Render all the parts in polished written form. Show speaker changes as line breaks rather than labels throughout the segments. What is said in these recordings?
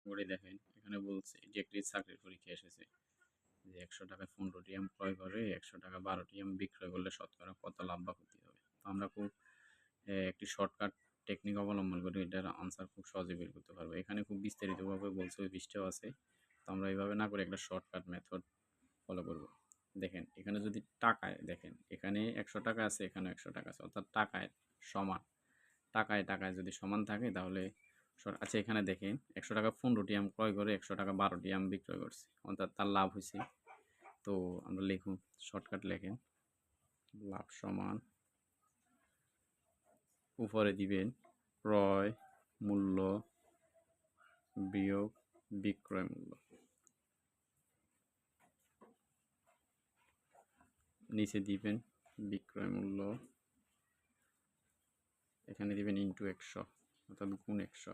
করে দেখেন এখানে বলছে যে একটি চাকরির পরীক্ষা এসেছে যে ১০০ টাকায় ১৫টি আম ক্রয় করে ১০০ টাকা ১২টি আম বিক্রয় করলে শতকরা কত লাভ বা ক্ষতি হবে। তো আমরা খুব একটি শর্টকাট টেকনিক অবলম্বন করে এটার আনসার খুব সহজে বের করতে পারবো। এখানে খুব বিস্তারিতভাবে বলছে, ওই পৃষ্ঠাও আছে। তো আমরা এইভাবে না করে একটা শর্টকাট মেথড ফলো করব। দেখেন এখানে যদি টাকায় দেখেন, এখানে ১০০ টাকা আছে, এখানেও ১০০ টাকা আছে, অর্থাৎ টাকায় সমান। টাকায় টাকায় যদি সমান থাকে তাহলে আচ্ছা এখানে দেখেন ১০০ টাকা ১৫টি আম ক্রয় করে ১০০ টাকা ১২টি আম বিক্রয় করছে, অর্থাৎ তার লাভ হয়েছে। তো আমরা লিখুন, শর্টকাট লেখেন লাভ সমান, উপরে দিবেন ক্রয় মূল্য বিয়োগ বিক্রয় মূল্য, নিচে দিবেন বিক্রয় মূল্য, এখানে দিবেন ইন্টু ১০০ অর্থাৎ গুণ ১০০।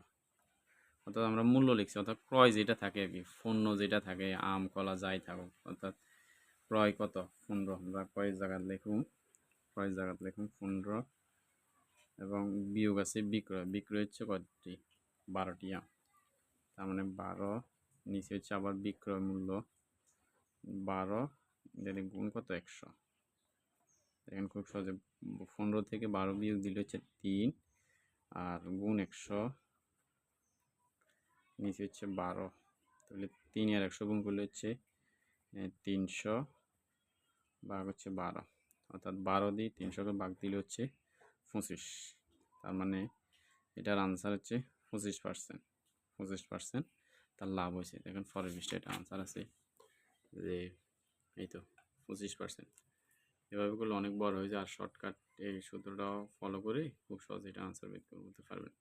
অর্থাৎ আমরা মূল্য লিখছি, অর্থাৎ ক্রয় যেটা থাকে আর কি, পণ্য যেটা থাকে আম কলা যাই থাকুক, অর্থাৎ ক্রয় কত ১৫, আমরা ক্রয়ের জায়গায় লিখুন, ক্রয়ের জায়গায় লিখুন ১৫ এবং বিয়োগ আছে বিক্রয়, বিক্রয় হচ্ছে কতটি ১২টি আম, তার মানে ১২, নিচে হচ্ছে আবার বিক্রয় মূল্য ১২, যদি গুণ কত ১০০। দেখেন খুব সহজে ১৫ থেকে ১২ বিয়োগ দিলে হচ্ছে ৩ আর গুণ ১০০, নিচে হচ্ছে ১২, তাহলে ৩ আর ১০০ গুণ করলে হচ্ছে ৩০০ ভাগ হচ্ছে ১২, অর্থাৎ ১২ দিয়ে ৩০০কে ভাগ দিলে হচ্ছে ২৫। তার মানে এটার আনসার হচ্ছে ২৫%। ২৫% তার লাভ হয়েছে। দেখেন পরের পৃষ্ঠায় এটা আনসার আছে যে এই তো ২৫%। এভাবে করলে অনেক বড় হয়ে যায়, আর শর্টকাট এই সূত্রটাও ফলো করে খুব সহজে এটা আনসার বের করতে পারবেন।